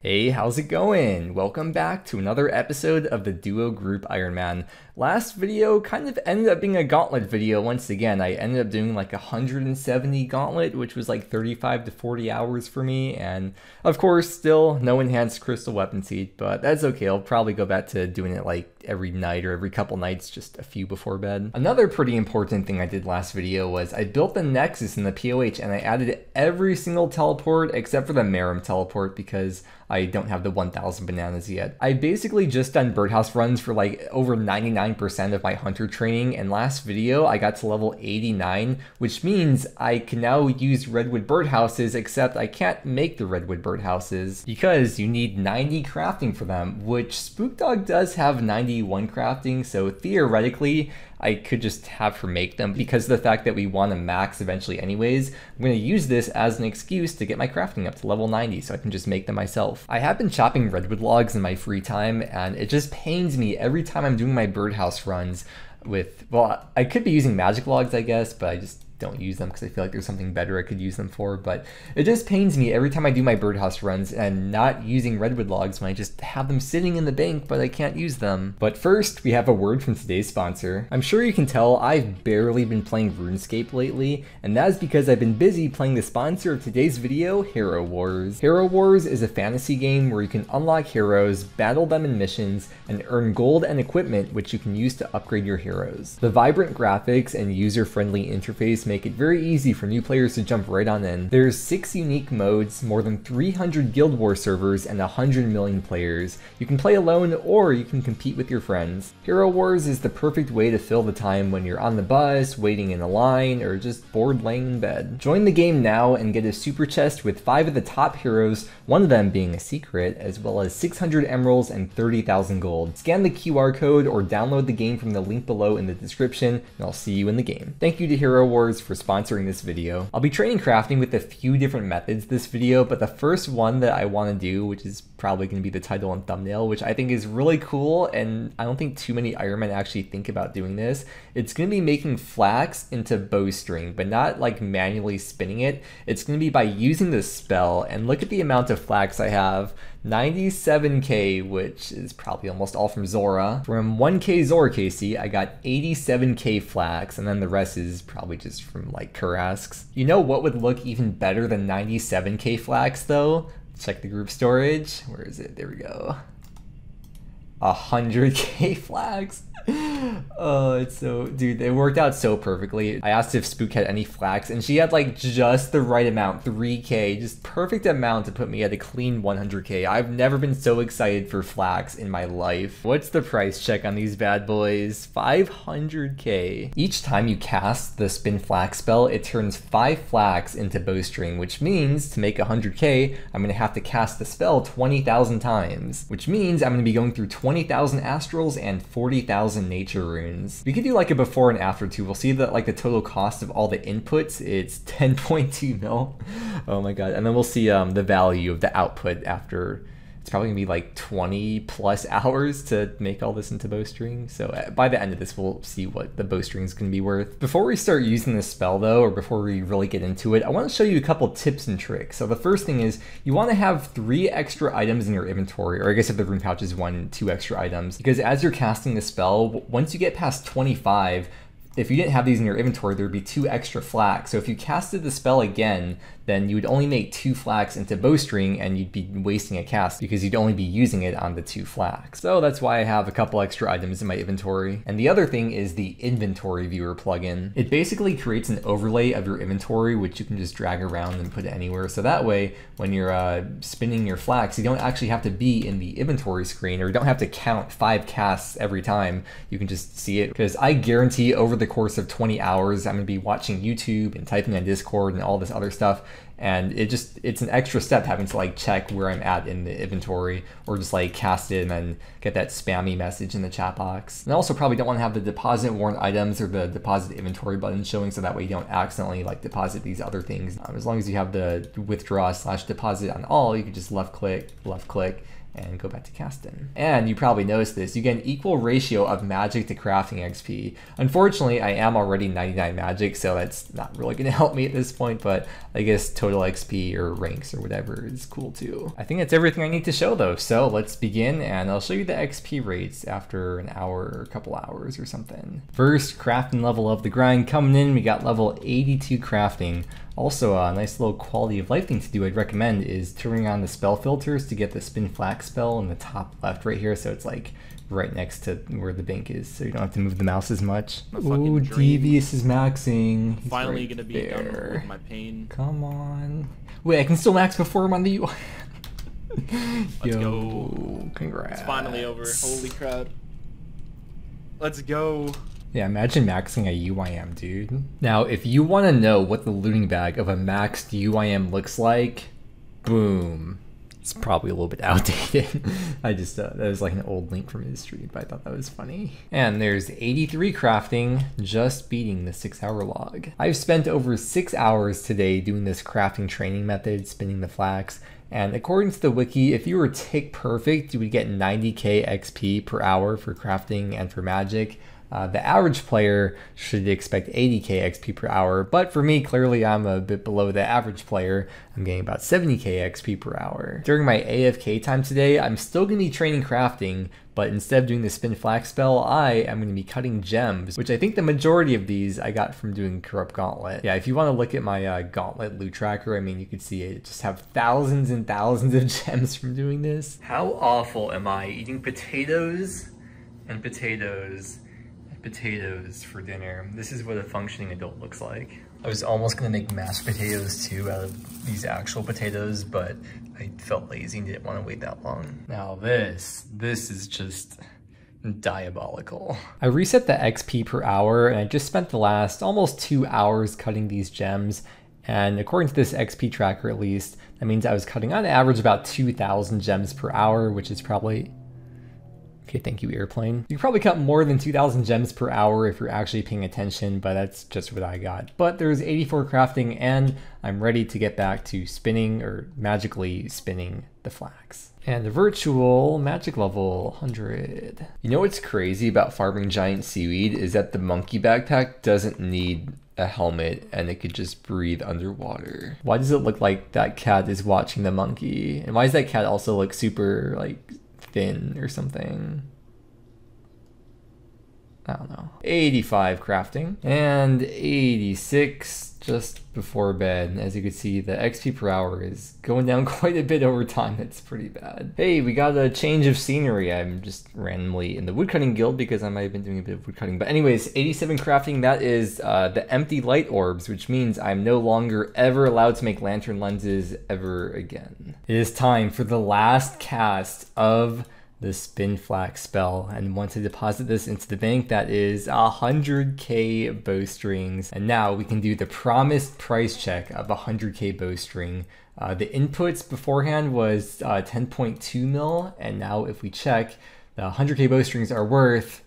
Hey, how's it going? Welcome back to another episode of the Duo Group Iron Man. Last video kind of ended up being a gauntlet video once again. I ended up doing like 170 gauntlet, which was like 35 to 40 hours for me. And of course, still no enhanced crystal weapon seed, but that's okay. I'll probably go back to doing it like every night or every couple nights, just a few before bed. Another pretty important thing I did last video was I built the Nexus in the POH and I added every single teleport except for the Merim teleport because I don't have the 1000 bananas yet. I basically just done birdhouse runs for like over 99% of my hunter training, and last video I got to level 89, which means I can now use redwood birdhouses, except I can't make the redwood birdhouses because you need 90 crafting for them, which Spookdog does have 91 crafting, so theoretically I could just have her make them. Because of the fact that we want to max eventually anyways, I'm going to use this as an excuse to get my crafting up to level 90 so I can just make them myself. I have been chopping redwood logs in my free time, and it just pains me every time I'm doing my birdhouse runs with, well, I could be using magic logs I guess, but I just don't use them because I feel like there's something better I could use them for. But it just pains me every time I do my birdhouse runs and not using redwood logs when I just have them sitting in the bank but I can't use them. But first, we have a word from today's sponsor. I'm sure you can tell I've barely been playing RuneScape lately, and that is because I've been busy playing the sponsor of today's video, Hero Wars. Hero Wars is a fantasy game where you can unlock heroes, battle them in missions, and earn gold and equipment which you can use to upgrade your heroes. The vibrant graphics and user-friendly interface make it very easy for new players to jump right on in. There's 6 unique modes, more than 300 Guild Wars servers, and 100 million players. You can play alone or you can compete with your friends. Hero Wars is the perfect way to fill the time when you're on the bus, waiting in a line, or just bored laying in bed. Join the game now and get a super chest with 5 of the top heroes, one of them being a secret, as well as 600 emeralds and 30,000 gold. Scan the QR code or download the game from the link below in the description, and I'll see you in the game. Thank you to Hero Wars for sponsoring this video. I'll be training crafting with a few different methods this video, but the first one that I want to do, which is probably going to be the title and thumbnail, which I think is really cool, and I don't think too many Ironmen actually think about doing this. It's going to be making flax into bowstring, but not like manually spinning it. It's going to be by using the spell, and look at the amount of flax I have. 97k, which is probably almost all from Zora. From 1k Zora KC, I got 87k flax, and then the rest is probably just from like Kurasks. You know what would look even better than 97k flax though? Check the group storage. Where is it? There we go. 100k flax. Oh, it's so, dude, it worked out so perfectly. I asked if Spook had any flax, and she had like just the right amount, 3k, just perfect amount to put me at a clean 100k. I've never been so excited for flax in my life. What's the price check on these bad boys? 500k. Each time you cast the spin flax spell, it turns 5 flax into bowstring, which means to make 100k, I'm gonna have to cast the spell 20,000 times, which means I'm gonna be going through 20,000 astrals and 40,000 nature runes. We could do like a before and after too. We'll see that like the total cost of all the inputs, it's 10.2 mil. Oh my god. And then we'll see the value of the output after. It's probably gonna be like 20 plus hours to make all this into bowstring. So by the end of this, we'll see what the bowstring is gonna be worth. Before we start using this spell though, or before we really get into it, I wanna show you a couple tips and tricks. So the first thing is you wanna have 3 extra items in your inventory, or I guess if the rune pouch is 1, 2 extra items. Because as you're casting the spell, once you get past 25, if you didn't have these in your inventory, there would be 2 extra flax. So if you casted the spell again, then you would only make 2 flax into bowstring, and you'd be wasting a cast because you'd only be using it on the 2 flax. So that's why I have a couple extra items in my inventory. And the other thing is the inventory viewer plugin. It basically creates an overlay of your inventory, which you can just drag around and put it anywhere. So that way, when you're spinning your flax, you don't actually have to be in the inventory screen, or you don't have to count 5 casts every time. You can just see it, because I guarantee over the course of 20 hours, I'm gonna be watching YouTube and typing on Discord and all this other stuff. And it's an extra step having to like check where I'm at in the inventory, or just like cast it and then get that spammy message in the chat box. And I also probably don't want to have the deposit warrant items or the deposit inventory button showing, so that way you don't accidentally like deposit these other things. As long as you have the withdraw / deposit on all, you can just left click, and go back to casting. And you probably noticed this, you get an equal ratio of magic to crafting XP. Unfortunately, I am already 99 magic, so that's not really gonna help me at this point, but I guess total total XP or ranks or whatever is cool too. I think that's everything I need to show though, so let's begin and I'll show you the XP rates after an hour or a couple hours or something. First, crafting level of the grind coming in, we got level 82 crafting. Also, a nice little quality of life thing to do I'd recommend is turning on the spell filters to get the spin Flax spell in the top left right here, so it's like right next to where the bank is, so you don't have to move the mouse as much. Ooh, Devious is maxing. He's finally right gonna be there. done with my pain. Come on. Wait, I can still max before I'm on the UI. Let's go. Congrats. It's finally over. Holy crap. Let's go. Yeah, imagine maxing a UIM, dude. Now, if you want to know what the looting bag of a maxed UIM looks like, boom. It's probably a little bit outdated. I just, that was like an old link from history, but I thought that was funny. And there's 83 crafting, just beating the 6-hour log. I've spent over 6 hours today doing this crafting training method, spinning the flax. And according to the wiki, if you were tick perfect, you would get 90k XP per hour for crafting and for magic. The average player should expect 80k XP per hour, but for me, clearly I'm a bit below the average player. I'm getting about 70k XP per hour. During my AFK time today, I'm still going to be training crafting, but instead of doing the spin flax spell, I am going to be cutting gems, which I think the majority of these I got from doing Corrupt Gauntlet. Yeah, if you want to look at my Gauntlet loot tracker, I mean, you can see it just have thousands and thousands of gems from doing this. How awful am I eating potatoes and potatoes for dinner? This is what a functioning adult looks like. I was almost gonna make mashed potatoes too out of these actual potatoes, but I felt lazy and didn't want to wait that long. Now this is just diabolical. I reset the XP per hour and I just spent the last almost 2 hours cutting these gems. And according to this XP tracker at least, that means I was cutting on average about 2,000 gems per hour, which is probably... Okay, thank you, airplane. You probably cut more than 2,000 gems per hour if you're actually paying attention, but that's just what I got. But there's 84 crafting and I'm ready to get back to spinning or magically spinning the flax. And the virtual magic level 100. You know what's crazy about farming giant seaweed is that the monkey backpack doesn't need a helmet and it could just breathe underwater. Why does it look like that cat is watching the monkey? And why does that cat also look super like thin or something? I don't know. 85 crafting and 86 just before bed. As you can see, the XP per hour is going down quite a bit over time. It's pretty bad. Hey, we got a change of scenery. I'm just randomly in the woodcutting guild because I might have been doing a bit of woodcutting. But anyways, 87 crafting, that is the empty light orbs, which means I'm no longer ever allowed to make lantern lenses ever again. It is time for the last cast of the spin flax spell, and once I deposit this into the bank, that is 100k bowstrings. And now we can do the promised price check of 100k bowstring. The inputs beforehand was 10.2 mil, and now if we check, the 100k bowstrings are worth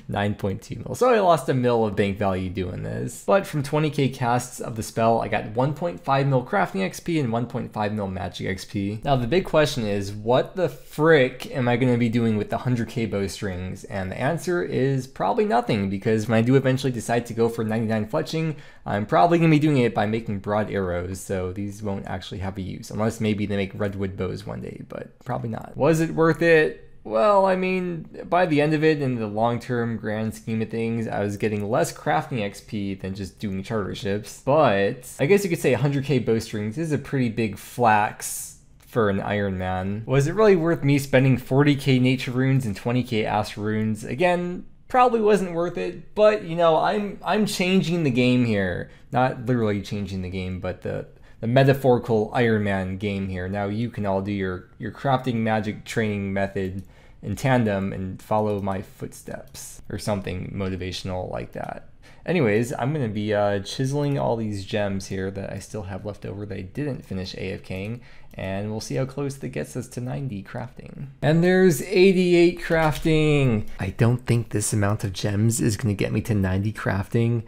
9.2 mil. So I lost a mil of bank value doing this. But from 20k casts of the spell, I got 1.5 mil crafting XP and 1.5 mil magic XP. Now the big question is, what the frick am I going to be doing with the 100k bowstrings? And the answer is probably nothing, because when I do eventually decide to go for 99 fletching, I'm probably going to be doing it by making broad arrows, so these won't actually have a use, unless maybe they make redwood bows one day, but probably not. Was it worth it? Well, I mean, by the end of it, in the long-term grand scheme of things, I was getting less crafting XP than just doing charter ships. But I guess you could say 100k bowstrings is a pretty big flax for an Iron Man. Was it really worth me spending 40k nature runes and 20k astral runes? Again, probably wasn't worth it, but you know, I'm changing the game here. Not literally changing the game, but the metaphorical Iron Man game here. Now you can all do your crafting magic training method in tandem and follow my footsteps or something motivational like that. Anyways, I'm going to be chiseling all these gems here that I still have left over that I didn't finish AFKing, and we'll see how close that gets us to 90 crafting. And there's 88 crafting! I don't think this amount of gems is going to get me to 90 crafting,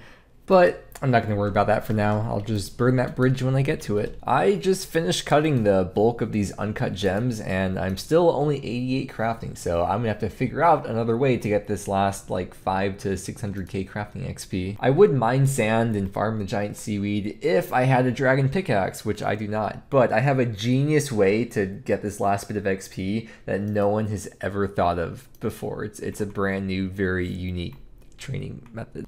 but I'm not going to worry about that for now. I'll just burn that bridge when I get to it. I just finished cutting the bulk of these uncut gems, and I'm still only 88 crafting, so I'm going to have to figure out another way to get this last like 5 to 600k crafting XP. I would mine sand and farm the giant seaweed if I had a dragon pickaxe, which I do not, but I have a genius way to get this last bit of XP that no one has ever thought of before. It's a brand new, very unique training method.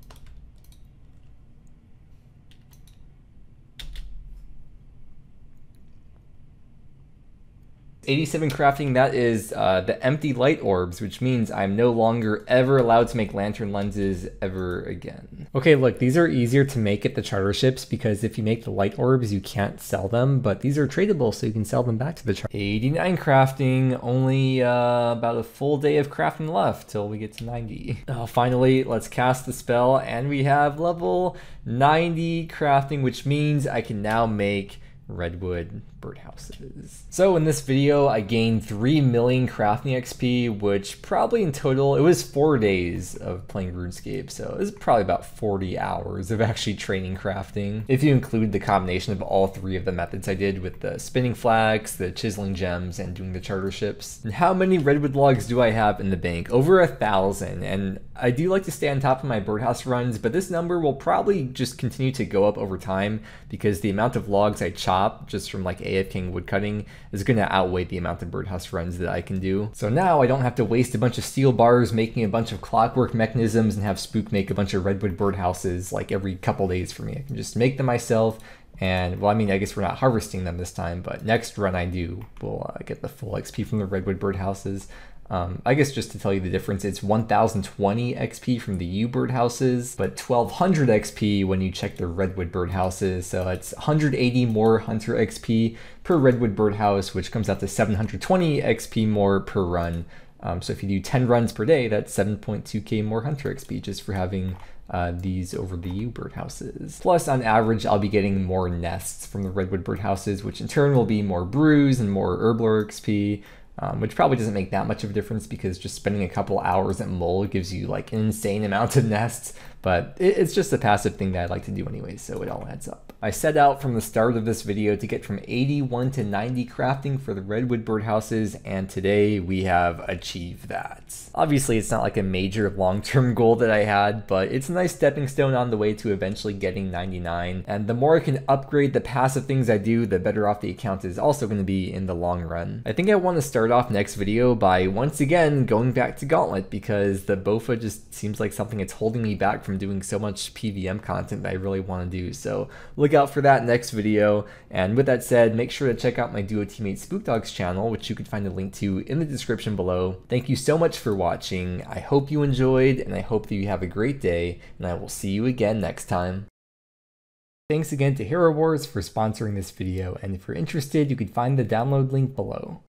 87 crafting, that is the empty light orbs, which means I'm no longer ever allowed to make lantern lenses ever again. Okay, look, these are easier to make at the charter ships because if you make the light orbs, you can't sell them, but these are tradable, so you can sell them back to the charter. 89 crafting, only about a full day of crafting left till we get to 90. Finally, let's cast the spell, and we have level 90 crafting, which means I can now make redwood birdhouses. So in this video, I gained 3 million crafting XP, which probably in total, it was 4 days of playing RuneScape, so it was probably about 40 hours of actually training crafting. If you include the combination of all 3 of the methods I did with the spinning flax, the chiseling gems, and doing the charter ships. And how many redwood logs do I have in the bank? Over 1,000, and I do like to stay on top of my birdhouse runs, but this number will probably just continue to go up over time because the amount of logs I chop just from like AFKing woodcutting is going to outweigh the amount of birdhouse runs that I can do. So now I don't have to waste a bunch of steel bars making a bunch of clockwork mechanisms and have Spook make a bunch of redwood birdhouses like every couple days for me. I can just make them myself. And well, I mean, I guess we're not harvesting them this time, but next run I do, we'll get the full XP from the redwood birdhouses. I guess just to tell you the difference, it's 1020 XP from the U birdhouses, but 1200 XP when you check the redwood birdhouses. So it's 180 more hunter XP per redwood birdhouse, which comes out to 720 XP more per run. So if you do 10 runs per day, that's 7.2k more hunter XP just for having these over the U birdhouses. Plus, on average, I'll be getting more nests from the redwood birdhouses, which in turn will be more brews and more herblore XP. Which probably doesn't make that much of a difference because just spending a couple hours at Mole gives you like an insane amount of nests, but it's just a passive thing that I like to do anyway, so it all adds up. I set out from the start of this video to get from 81 to 90 crafting for the redwood birdhouses, and today we have achieved that. Obviously, it's not like a major long-term goal that I had, but it's a nice stepping stone on the way to eventually getting 99, and the more I can upgrade the passive things I do, the better off the account is also going to be in the long run. I think I want to start off next video by once again going back to Gauntlet because the BOFA just seems like something that's holding me back from doing so much PVM content that I really want to do. So look out for that next video. And with that said, make sure to check out my duo teammate SpookDog's channel, which you can find a link to in the description below. Thank you so much for watching. I hope you enjoyed, and I hope that you have a great day, and I will see you again next time. Thanks again to Hero Wars for sponsoring this video, and if you're interested, you can find the download link below.